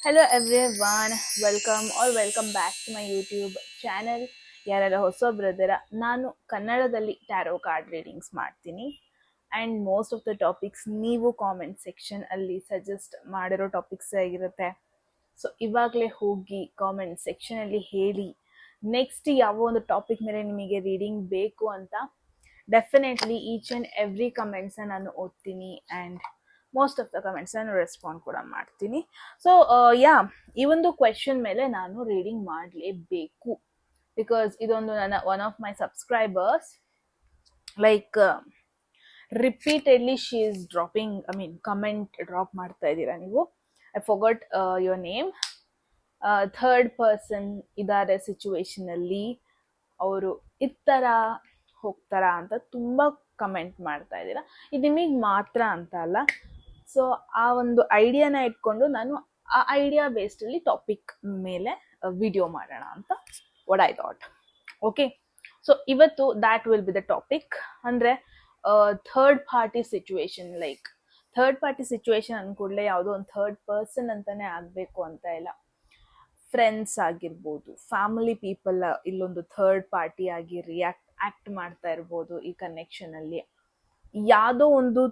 Hello everyone, welcome back to my YouTube channel. ಯಾರೆಲ್ಲ ಹೊಸಬ್ರದರ ನಾನು ಕನ್ನಡದಲ್ಲಿ ಟ್ಯಾರೋ ಕಾರ್ಡ್ ರೀಡಿಂಗ್ಸ್ ಮಾಡ್ತೀನಿ and most of the topics ನೀವು comment section ಅಲ್ಲಿ ಸಜೆಸ್ಟ್ ಮಾಡಿರೋ ಟಾಪಿಕ್ಸ್ ಆಗಿರುತ್ತೆ. ಸೊ ಇವಾಗಲೇ ಹೋಗಿ ಕಾಮೆಂಟ್ ಸೆಕ್ಷನಲ್ಲಿ ಹೇಳಿ ನೆಕ್ಸ್ಟ್ ಯಾವ ಒಂದು ಟಾಪಿಕ್ ಮೇಲೆ ನಿಮಗೆ ರೀಡಿಂಗ್ ಬೇಕು ಅಂತ. ಡೆಫಿನೆಟ್ಲಿ ಈಚ್ ಆ್ಯಂಡ್ ಎವ್ರಿ ಕಮೆಂಟ್ಸ್ನ ನಾನು ಓದ್ತೀನಿ and most of the comments ನಾನು ರೆಸ್ಪಾಂಡ್ ಕೂಡ ಮಾಡ್ತೀನಿ. ಸೊ ಈ ಒಂದು ಕ್ವೆಶನ್ ಮೇಲೆ ನಾನು ರೀಡಿಂಗ್ ಮಾಡಲೇಬೇಕು ಬಿಕಾಸ್ ಇದೊಂದು ನನ್ನ one of my subscribers like repeatedly she is dropping comment drop ಮಾಡ್ತಾ ಇದ್ದೀರಾ ನೀವು. I forgot your name. Third person ಇದ್ದಾರೆ ಸಿಚುವೇಶನ್ ಅಲ್ಲಿ, ಅವರು ಇತ್ತರ ಹೋಗ್ತಾರ ಅಂತ ತುಂಬಾ ಕಮೆಂಟ್ ಮಾಡ್ತಾ ಇದ್ದೀರಾ. ಇದು ನಿಮಗೆ ಮಾತ್ರ ಅಂತ ಅಲ್ಲ. ಸೊ ಆ ಒಂದು ಐಡಿಯಾನ ಇಟ್ಕೊಂಡು ನಾನು ಆ ಐಡಿಯಾ ಬೇಸ್ಡ್ ಅಲ್ಲಿ ಟಾಪಿಕ್ ಮೇಲೆ ವಿಡಿಯೋ ಮಾಡೋಣ ಅಂತ what I thought. Okay, so ಇವತ್ತು that will be the topic. ಅಂದ್ರೆ third party situation. Like third party situation ಅನ್ಕೂಡ್ಲೆ ಯಾವುದೋ ಒಂದು ಥರ್ಡ್ ಪರ್ಸನ್ ಅಂತಾನೆ ಆಗ್ಬೇಕು ಅಂತ ಇಲ್ಲ. ಫ್ರೆಂಡ್ಸ್ ಆಗಿರ್ಬೋದು, ಫ್ಯಾಮಿಲಿ ಪೀಪಲ್ ಇಲ್ಲೊಂದು ಥರ್ಡ್ ಪಾರ್ಟಿ ಆಗಿ ಆಕ್ಟ್ ಮಾಡ್ತಾ ಇರ್ಬೋದು. ಈ ಕನೆಕ್ಷನ್ ಅಲ್ಲಿ ಯಾವುದೋ ಒಂದು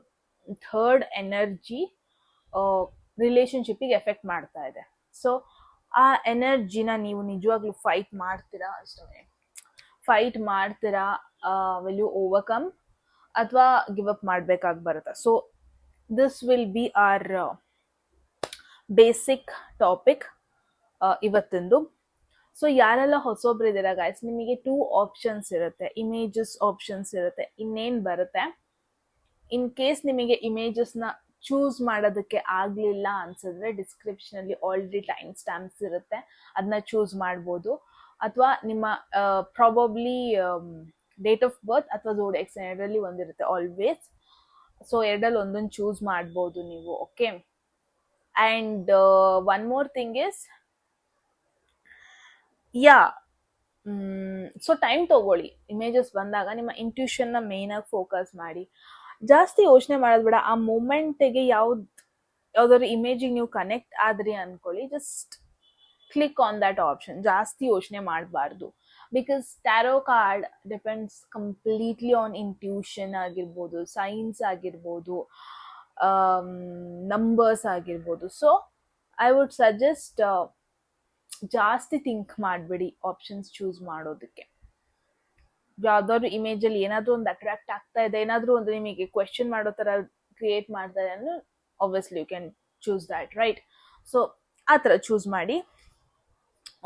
ಥರ್ಡ್ ಎನರ್ಜಿ ರಿಲೇಶನ್ಶಿಪ್ಪಿಗೆ ಎಫೆಕ್ಟ್ ಮಾಡ್ತಾ ಇದೆ. ಸೊ ಆ ಎನರ್ಜಿನ ನೀವು ನಿಜವಾಗ್ಲೂ ಫೈಟ್ ಮಾಡ್ತೀರಾ ಅಷ್ಟೇ. ಫೈಟ್ ಮಾಡ್ತೀರಾ, ವಿಲ್ ಯು ಓವರ್ಕಮ್ ಅಥವಾ ಗಿವ್ ಅಪ್ ಮಾಡ್ಬೇಕಾಗಿ ಬರುತ್ತಾ? So this will be our basic topic ಇವತ್ತಿಂದು. ಸೊ ಯಾರೆಲ್ಲ ಹೊಸೊಬ್ರು ಇದ್ದೀರಾ ಗೈಸ್, ನಿಮಗೆ 2 ಆಪ್ಷನ್ಸ್ ಇರುತ್ತೆ. ಇಮೇಜಸ್ ಆಪ್ಷನ್ಸ್ ಇರುತ್ತೆ. ಇನ್ನೇನು ಬರುತ್ತೆ, ಇನ್ ಕೇಸ್ ನಿಮಗೆ ಇಮೇಜಸ್ನ ಚೂಸ್ ಮಾಡೋದಕ್ಕೆ ಆಗಲಿಲ್ಲ ಅನ್ಸಿದ್ರೆ ಡಿಸ್ಕ್ರಿಪ್ಷನ್ ಅಲ್ಲಿ ಆಲ್ರೆಡಿ ಟೈಮ್ ಸ್ಟ್ಯಾಂಪ್ಸ್ ಇರುತ್ತೆ, ಅದನ್ನ ಚೂಸ್ ಮಾಡ್ಬೋದು. ಅಥವಾ ನಿಮ್ಮ ಪ್ರಾಬಬ್ಲಿ ಡೇಟ್ ಆಫ್ ಬರ್ತ್ ಅಥವಾ ಝೋಡಿಯಾಕ್ ಸೈನ್ ಎರಡರಲ್ಲಿ ಒಂದಿರುತ್ತೆ ಆಲ್ವೇಸ್. ಸೊ ಎರಡರಲ್ಲಿ ಒಂದೊಂದು ಚೂಸ್ ಮಾಡ್ಬೋದು ನೀವು. Okay, and one more thing is so time ತಗೊಳ್ಳಿ. ಇಮೇಜಸ್ ಬಂದಾಗ ನಿಮ್ಮ ಇಂಟ್ಯೂಷನ್ನ ಮೇಯ್ನಾಗಿ ಫೋಕಸ್ ಮಾಡಿ. ಜಾಸ್ತಿ ಯೋಚನೆ ಮಾಡೋದು ಬೇಡ. ಆ ಮೂಮೆಂಟಿಗೆ ಯಾವ್ದಾದ್ರು ಇಮೇಜಿಗೆ ನೀವು ಕನೆಕ್ಟ್ ಆದ್ರಿ ಅನ್ಕೊಳ್ಳಿ, just click on that option. ಜಾಸ್ತಿ ಯೋಚನೆ ಮಾಡಬಾರ್ದು. Because tarot card depends completely on intuition ಆಗಿರ್ಬೋದು, ಸೈನ್ಸ್ ಆಗಿರ್ಬೋದು, ನಂಬರ್ಸ್ ಆಗಿರ್ಬೋದು. ಸೊ ಐ ವುಡ್ ಸಜೆಸ್ಟ್ ಜಾಸ್ತಿ ಥಿಂಕ್ ಮಾಡಬೇಡಿ ಆಪ್ಷನ್ಸ್ ಚೂಸ್ ಮಾಡೋದಕ್ಕೆ. ಯಾವ್ದಾದ್ರು ಇಮೇಜ್ ಅಲ್ಲಿ ಏನಾದ್ರೂ ಒಂದು ಅಟ್ರಾಕ್ಟ್ ಆಗ್ತಾ ಇದೆ, ಏನಾದ್ರೂ ಒಂದು ನಿಮಗೆ ಕ್ವೆಶನ್ ಮಾಡೋ ತರ ಕ್ರಿಯೇಟ್ ಮಾಡ್ತಾ ಇದೆ ಅಂದ್ರೆ obviously you can choose that, right? So ಆ ಥರ ಚೂಸ್ ಮಾಡಿ.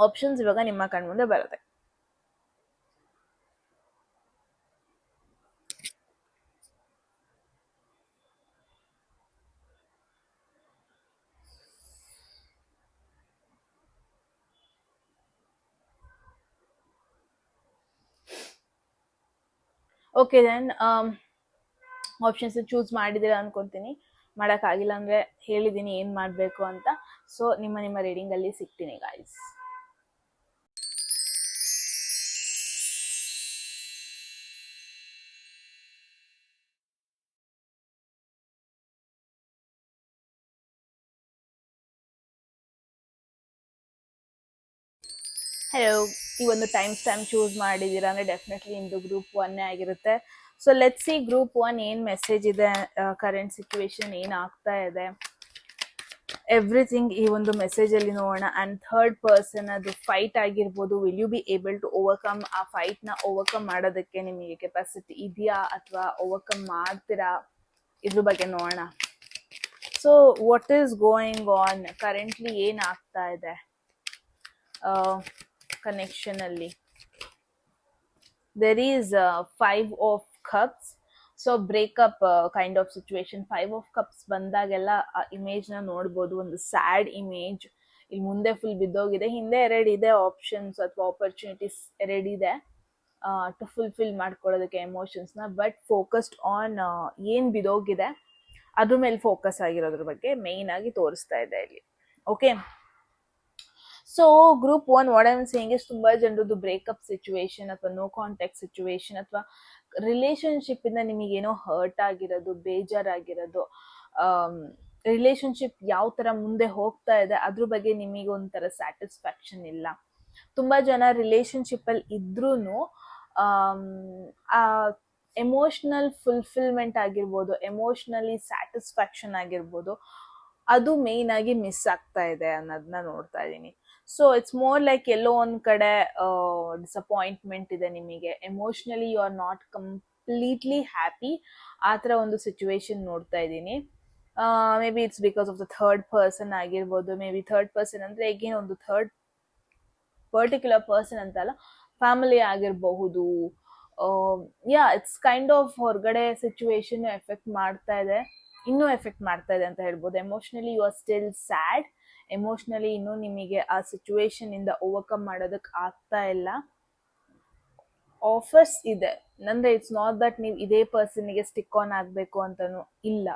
ಆಪ್ಷನ್ಸ್ ಇವಾಗ ನಿಮ್ಮ ಕಣ್ಮುಂದೆ ಬರುತ್ತೆ. ಓಕೆ ದೆನ್ ಆಪ್ಷನ್ಸ್ ಚೂಸ್ ಮಾಡಿದ್ದೀರಾ ಅನ್ಕೊಂತೀನಿ. ಮಾಡೋಕ್ಕಾಗಿಲ್ಲ ಅಂದರೆ ಹೇಳಿದ್ದೀನಿ ಏನು ಮಾಡಬೇಕು ಅಂತ. ಸೊ ನಿಮ್ಮ ರೀಡಿಂಗಲ್ಲಿ ಸಿಗ್ತೀನಿ ಗಾಯ್ಸ್. ಹಲೋ, ಈ ಒಂದು ಟೈಮ್ ಸ್ಟ್ಯಾಂಪ್ ಚೂಸ್ ಮಾಡಿದ್ದೀರಾ ಅಂದರೆ ಡೆಫಿನೆಟ್ಲಿ ನಿಮ್ಮದು ಗ್ರೂಪ್ 1 ಆಗಿರುತ್ತೆ. ಸೊ ಲೆಟ್ಸ್ ಸಿ ಗ್ರೂಪ್ 1 ಏನು ಮೆಸೇಜ್ ಇದೆ, ಕರೆಂಟ್ ಸಿಚುವೇಶನ್ ಏನಾಗ್ತಾ ಇದೆ, ಎವ್ರಿಥಿಂಗ್ ಈ ಒಂದು ಮೆಸೇಜ್ ಅಲ್ಲಿ ನೋಡೋಣ. ಅಂಡ್ ಥರ್ಡ್ ಪರ್ಸನ್ ಅದು ಫೈಟ್ ಆಗಿರ್ಬೋದು, will you be able to overcome? ಆ ಫೈಟ್ ನ ಓವರ್ಕಮ್ ಮಾಡೋದಕ್ಕೆ ನಿಮಗೆ ಕೆಪಾಸಿಟಿ ಇದೆಯಾ ಅಥವಾ ಓವರ್ಕಮ್ ಮಾಡ್ತೀರಾ? ಇದ್ರ ಬಗ್ಗೆ ನೋಡೋಣ. So what is going on currently, ಏನಾಗ್ತಾ ಇದೆ ಕನೆಕ್ಷನ್ ಅಲ್ಲಿ? There is 5 of cups. So breakup kind of situation. 5 of cups ಬಂದಾಗೆಲ್ಲ ಆ ಇಮೇಜ್ ನ ನೋಡ್ಬೋದು. ಒಂದು ಸ್ಯಾಡ್ ಇಮೇಜ್. ಇಲ್ಲಿ ಮುಂದೆ ಫುಲ್ ಬಿದ್ದೋಗಿದೆ, ಹಿಂದೆ 2 ಇದೆ ಆಪ್ಷನ್ಸ್ ಅಥವಾ ಆಪರ್ಚುನಿಟೀಸ್ 2 ಇದೆ ಟು ಫುಲ್ಫಿಲ್ ಮಾಡ್ಕೊಳ್ಳೋದಕ್ಕೆ ಎಮೋಷನ್ಸ್ ನ. ಬಟ್ ಫೋಕಸ್ಡ್ ಆನ್ ಏನ್ ಬಿದ್ದೋಗಿದೆ ಅದ್ರ ಮೇಲೆ ಫೋಕಸ್ ಆಗಿರೋದ್ರ ಬಗ್ಗೆ ಮೇಯ್ನ್ ಆಗಿ ತೋರಿಸ್ತಾ ಇದೆ ಇಲ್ಲಿ. Okay, so group 1 what I am saying is, ತುಂಬಾ ಜನರದ್ದು ಬ್ರೇಕಪ್ ಸಿಚುವೇಶನ್ ಅಥವಾ ನೋ ಕಾಂಟ್ಯಾಕ್ಟ್ ಸಿಚುವೇಶನ್ ಅಥವಾ ರಿಲೇಶನ್ಶಿಪ್ ಇಂದ ನಿಮಗೇನೋ ಹರ್ಟ್ ಆಗಿರೋದು, ಬೇಜಾರಾಗಿರೋದು, ರಿಲೇಶನ್ಶಿಪ್ ಯಾವ ತರ ಮುಂದೆ ಹೋಗ್ತಾ ಇದೆ ಅದ್ರ ಬಗ್ಗೆ ನಿಮಗೆ ಒಂಥರ ಸ್ಯಾಟಿಸ್ಫ್ಯಾಕ್ಷನ್ ಇಲ್ಲ. ತುಂಬಾ ಜನ ರಿಲೇಶನ್ಶಿಪ್ ಅಲ್ಲಿ ಇದ್ರೂನು ಆ ಎಮೋಷನಲ್ ಫುಲ್ಫಿಲ್ಮೆಂಟ್ ಆಗಿರ್ಬೋದು, ಎಮೋಷನಲಿ ಸ್ಯಾಟಿಸ್ಫ್ಯಾಕ್ಷನ್ ಆಗಿರ್ಬೋದು, ಅದು ಮೇನ್ ಆಗಿ ಮಿಸ್ ಆಗ್ತಾ ಇದೆ ಅನ್ನೋದನ್ನ ನೋಡ್ತಾ ಇದ್ದೀನಿ. ಸೊ ಇಟ್ಸ್ ಮೋರ್ ಲೈಕ್ ಎಲ್ಲೋ ಒಂದ್ ಕಡೆ ಡಿಸಪಾಯಿಂಟ್ಮೆಂಟ್ ಇದೆ ನಿಮಗೆ, emotionally you are not completely happy, ಆ ಥರ ಒಂದು ಸಿಚುವೇಶನ್ ನೋಡ್ತಾ ಇದ್ದೀನಿ. Maybe it's because of the third person ಆಗಿರ್ಬೋದು. ಮೇ ಬಿ ಥರ್ಡ್ ಪರ್ಸನ್ ಅಂದ್ರೆ ಈಗೇನು ಒಂದು ಥರ್ಡ್ ಪರ್ಟಿಕ್ಯುಲರ್ ಪರ್ಸನ್ ಅಂತಲ್ಲ, ಫ್ಯಾಮಿಲಿ ಆಗಿರಬಹುದು. ಯಾ ಇಟ್ಸ್ ಕೈಂಡ್ ಆಫ್ ಹೊರಗಡೆ ಸಿಚುವೇಶನ್ ಎಫೆಕ್ಟ್ ಮಾಡ್ತಾ ಇದೆ, ಇನ್ನೂ ಎಫೆಕ್ಟ್ ಮಾಡ್ತಾ ಇದೆ ಅಂತ ಹೇಳ್ಬೋದು. Emotionally you are still sad, emotionally ಇನ್ನೂ ನಿಮಗೆ ಆ ಸಿಚುವೇಶನ್ ಇಂದ ಓವರ್ಕಮ್ ಮಾಡೋದಕ್ಕೆ ಆಗ್ತಾ ಇಲ್ಲ. ಆಫರ್ಸ್ ಇದೆ ಅಂದ್ರೆ ಇಟ್ಸ್ ನಾಟ್ ದಟ್ ನೀವು ಇದೇ ಪರ್ಸನ್ಗೆ ಸ್ಟಿಕ್ ಆನ್ ಆಗಬೇಕು ಅಂತಾನು ಇಲ್ಲ.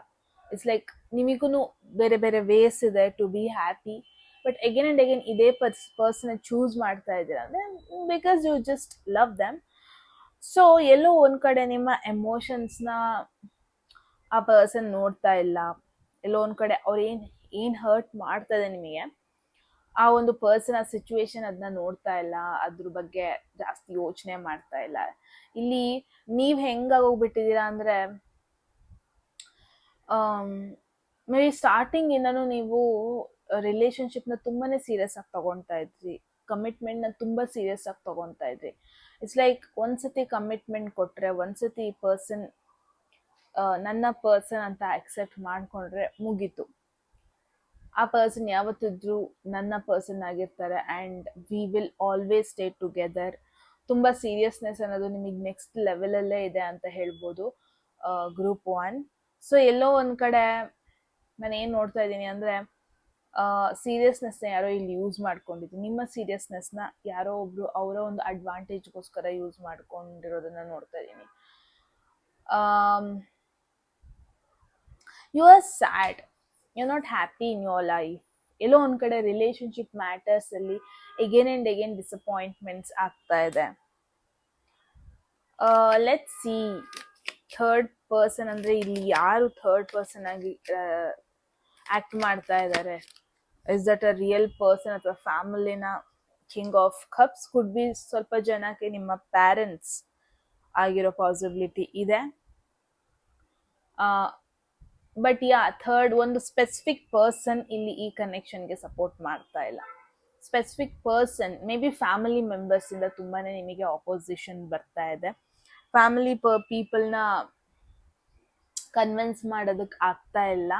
ಇಟ್ಸ್ ಲೈಕ್ ನಿಮಗೂ ಬೇರೆ ಬೇರೆ ವೇಸ್ ಇದೆ to be happy. But again and again ಇದೇ ಪರ್ಸನ್ ಚೂಸ್ ಮಾಡ್ತಾ ಇದ್ದೀರಾ ಅಂದ್ರೆ because you just love them. So ಎಲ್ಲೋ ಒಂದ್ ಕಡೆ ನಿಮ್ಮ ಎಮೋಷನ್ಸ್ನ ಆ ಪರ್ಸನ್ ನೋಡ್ತಾ ಇಲ್ಲ, ಎಲ್ಲೋ ಒಂದ್ ಕಡೆ ಅವ್ರು ಏನ್ ಹರ್ಟ್ ಮಾಡ್ತಾ ಇದೆ ನಿಮಗೆ, ಆ ಒಂದು ಪರ್ಸನ್ ಆ ಸಿಚುವೇಶನ್ ಅದನ್ನ ನೋಡ್ತಾ ಇಲ್ಲ, ಅದ್ರ ಬಗ್ಗೆ ಜಾಸ್ತಿ ಯೋಚನೆ ಮಾಡ್ತಾ ಇಲ್ಲ. ಇಲ್ಲಿ ನೀವ್ ಹೆಂಗಾಗೋಗ್ಬಿಟ್ಟಿದೀರಾ ಅಂದ್ರೆ ಮೇ ಬಿ ಸ್ಟಾರ್ಟಿಂಗ್ ಇಂದನೂ ನೀವು ರಿಲೇಶನ್ಶಿಪ್ ನ ತುಂಬಾನೇ ಸೀರಿಯಸ್ ಆಗಿ ತಗೊಂತಾ ಇದ್ರಿ, ಕಮಿಟ್ಮೆಂಟ್ ನ ತುಂಬಾ ಸೀರಿಯಸ್ ಆಗಿ ತಗೊಂತಾ ಇದ್ರಿ. ಇಟ್ಸ್ ಲೈಕ್ ಒಂದ್ಸತಿ ಕಮಿಟ್ಮೆಂಟ್ ಕೊಟ್ರೆ, ಒಂದ್ಸತಿ ಈ ಪರ್ಸನ್ ನನ್ನ ಪರ್ಸನ್ ಅಂತ ಅಕ್ಸೆಪ್ಟ್ ಮಾಡ್ಕೊಂಡ್ರೆ ಮುಗೀತು, ಆ ಪರ್ಸನ್ ಯಾವತ್ತಿದ್ರು ನನ್ನ ಪರ್ಸನ್ ಆಗಿರ್ತಾರೆ and we will always stay together. ತುಂಬಾ ಸೀರಿಯಸ್ನೆಸ್ ಅನ್ನೋದು ನಿಮಗೆ ನೆಕ್ಸ್ಟ್ ಲೆವೆಲ್ ಅಲ್ಲೇ ಇದೆ ಅಂತ ಹೇಳ್ಬೋದು ಗ್ರೂಪ್ 1. ಸೊ ಎಲ್ಲೋ ಒಂದ್ ಕಡೆ ನಾನು ಏನ್ ನೋಡ್ತಾ ಇದ್ದೀನಿ ಅಂದ್ರೆ ಸೀರಿಯಸ್ನೆಸ್ನ ಯಾರೋ ಇಲ್ಲಿ ಯೂಸ್ ಮಾಡ್ಕೊಂಡಿದ್ರು, ನಿಮ್ಮ ಸೀರಿಯಸ್ನೆಸ್ನ ಯಾರೋ ಒಬ್ರು ಅವರ ಒಂದು ಅಡ್ವಾಂಟೇಜ್ಗೋಸ್ಕರ ಯೂಸ್ ಮಾಡ್ಕೊಂಡಿರೋದನ್ನ ನೋಡ್ತಾ ಇದ್ದೀನಿ. You are sad, you are not happy in your life. ಎಲ್ಲೋ ಒಂದ್ ಕಡೆ ರಿಲೇಶನ್ಶಿಪ್ ಮ್ಯಾಟರ್ಸ್ ಅಲ್ಲಿ ಎಗೇನ್ ಅಂಡ್ ಎಗೇನ್ ಡಿಸಪಾಯಿಂಟ್ಮೆಂಟ್ಸ್ ಆಗ್ತಾ ಇದೆ. ಲೆಟ್ಸ್ ಸಿ ಥರ್ಡ್ ಪರ್ಸನ್ ಅಂದ್ರೆ ಇಲ್ಲಿ ಯಾರು ಥರ್ಡ್ ಪರ್ಸನ್ ಆಗಿ ಆಕ್ಟ್ ಮಾಡ್ತಾ ಇದ್ದಾರೆ. Is that a real person ಅಥವಾ ಫ್ಯಾಮಿಲಿನ king of cups could be ಸ್ವಲ್ಪ ಜನಕ್ಕೆ ನಿಮ್ಮ ಪ್ಯಾರೆಂಟ್ಸ್ ಆಗಿರೋ ಪಾಸಿಬಿಲಿಟಿ ಇದೆ. ಬಟ್ ಯಾ ಥರ್ಡ್ ಒಂದು ಸ್ಪೆಸಿಫಿಕ್ ಪರ್ಸನ್ ಇಲ್ಲಿ ಈ ಕನೆಕ್ಷನ್ಗೆ ಸಪೋರ್ಟ್ ಮಾಡ್ತಾ ಇಲ್ಲ. Specific person may be family members ಇಂದ ತುಂಬಾನೇ ನಿಮಗೆ ಆಪೋಸಿಷನ್ ಬರ್ತಾ ಇದೆ. ಫ್ಯಾಮಿಲಿ ಪೀಪಲ್ನ ಕನ್ವಿನ್ಸ್ ಮಾಡೋದಕ್ಕೆ ಆಗ್ತಾ ಇಲ್ಲ.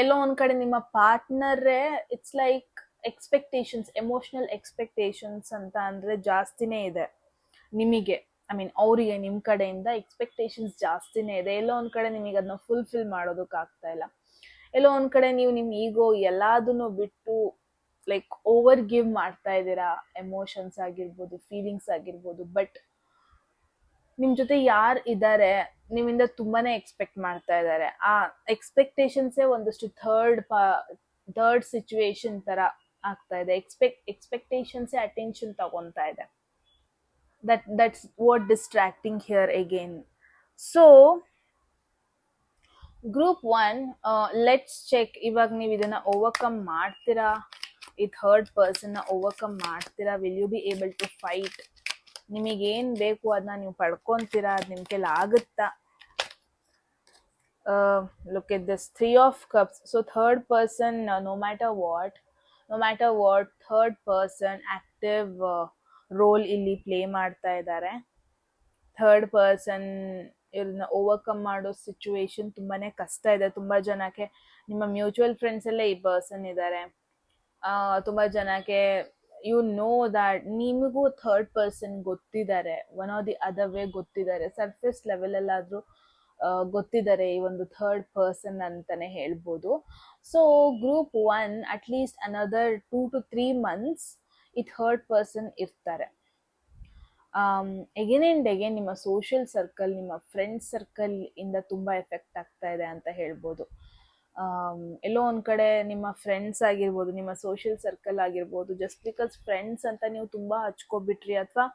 ಎಲ್ಲೋ ಒಂದ್ ಕಡೆ ನಿಮ್ಮ ಪಾರ್ಟ್ನರೇ it's like expectations, emotional expectations ಅಂತ ಅಂದ್ರೆ ಜಾಸ್ತಿನೇ ಇದೆ ನಿಮಗೆ. ಐ ಮೀನ್ ಅವರಿಗೆ ನಿಮ್ಮ ಕಡೆಯಿಂದ ಎಕ್ಸ್ಪೆಕ್ಟೇಷನ್ಸ್ ಜಾಸ್ತಿನೇ ಇದೆ. ಎಲ್ಲೋ ಒಂದ್ ಕಡೆ ನಿಮಗೆ ಅದನ್ನ ಫುಲ್ಫಿಲ್ ಮಾಡೋದಕ್ಕೆ ಆಗ್ತಾ ಇಲ್ಲ. ಎಲ್ಲೋ ಒಂದ್ ಕಡೆ ನೀವು ನಿಮ್ ಈಗೋ ಎಲ್ಲದನ್ನು ಬಿಟ್ಟು ಲೈಕ್ ಓವರ್ ಗಿವ್ ಮಾಡ್ತಾ ಇದ್ದೀರಾ, ಎಮೋಷನ್ಸ್ ಆಗಿರ್ಬೋದು, ಫೀಲಿಂಗ್ಸ್ ಆಗಿರ್ಬೋದು. ಬಟ್ ನಿಮ್ ಜೊತೆ ಯಾರು ಇದ್ದಾರೆ ನಿಮ್ಮಿಂದ ತುಂಬಾನೇ ಎಕ್ಸ್ಪೆಕ್ಟ್ ಮಾಡ್ತಾ ಇದ್ದಾರೆ. ಆ ಎಕ್ಸ್ಪೆಕ್ಟೇಷನ್ಸೇ ಒಂದಷ್ಟು ಥರ್ಡ್ ಸಿಚುವೇಶನ್ ತರ ಆಗ್ತಾ ಇದೆ. ಎಕ್ಸ್ಪೆಕ್ಟೇಷನ್ಸೇ ಅಟೆನ್ಷನ್ ತಗೊಂತಾ ಇದೆ. That's what distracting here again. So group 1, let's check ಇವಾಗ ನೀವು ಇದನ್ನ ಓವರ್ಕಮ್ ಮಾಡ್ತೀರಾ, ಈ ಥರ್ಡ್ ಪರ್ಸನ್ ನ ಓವರ್ಕಮ್ ಮಾಡ್ತೀರಾ? Will you be able to fight? ನಿಮಗೇನ್ ಬೇಕು ಅದನ್ನ ನೀವು ಪಡ್ಕೊಂತೀರಾ? ಅದ್ ನಿಮ್ ಕೈಲಿ ಆಗುತ್ತಾ? look at this 3 of cups. So third person, no matter what third person active role ಇಲ್ಲಿ ಪ್ಲೇ ಮಾಡ್ತಾ ಇದ್ದಾರೆ. ಥರ್ಡ್ ಪರ್ಸನ್ ಇವ್ರನ್ನ ಓವರ್ಕಮ್ ಮಾಡೋ ಸಿಚುವೇಶನ್ ತುಂಬಾನೇ ಕಷ್ಟ ಇದೆ. ತುಂಬಾ ಜನಕ್ಕೆ ನಿಮ್ಮ ಮ್ಯೂಚುವಲ್ ಫ್ರೆಂಡ್ಸ್ ಅಲ್ಲೇ ಈ ಪರ್ಸನ್ ಇದ್ದಾರೆ. ತುಂಬಾ ಜನಕ್ಕೆ ಯು ನೋ ದಟ್ ನಿಮಗೂ ಥರ್ಡ್ ಪರ್ಸನ್ ಗೊತ್ತಿದ್ದಾರೆ, one or the other way ಗೊತ್ತಿದ್ದಾರೆ, ಸರ್ಫೇಸ್ ಲೆವೆಲ್ ಅಲ್ಲಾದ್ರೂ ಗೊತ್ತಿದ್ದಾರೆ ಈ ಒಂದು ಥರ್ಡ್ ಪರ್ಸನ್ ಅಂತಾನೆ ಹೇಳ್ಬೋದು. So group 1 at least another 2 to 3 months ಈ ಥರ್ಡ್ ಪರ್ಸನ್ ಇರ್ತಾರೆ. ಎಗೇನ್ ಅಂಡ್ ಎಗೇನ್ ನಿಮ್ಮ ಸೋಷಿಯಲ್ ಸರ್ಕಲ್, ನಿಮ್ಮ ಫ್ರೆಂಡ್ಸ್ ಸರ್ಕಲ್ ಇಂದ ತುಂಬಾ ಎಫೆಕ್ಟ್ ಆಗ್ತಾ ಇದೆ ಅಂತ ಹೇಳ್ಬೋದು. ಎಲ್ಲೋ ಒಂದ್ ಕಡೆ ನಿಮ್ಮ ಫ್ರೆಂಡ್ಸ್ ಆಗಿರ್ಬೋದು, ನಿಮ್ಮ ಸೋಷಿಯಲ್ ಸರ್ಕಲ್ ಆಗಿರ್ಬೋದು, ಜಸ್ಟ್ ಬಿಕಾಸ್ ಫ್ರೆಂಡ್ಸ್ ಅಂತ ನೀವು ತುಂಬಾ ಹಚ್ಕೊಬಿಟ್ರಿ ಅಥವಾ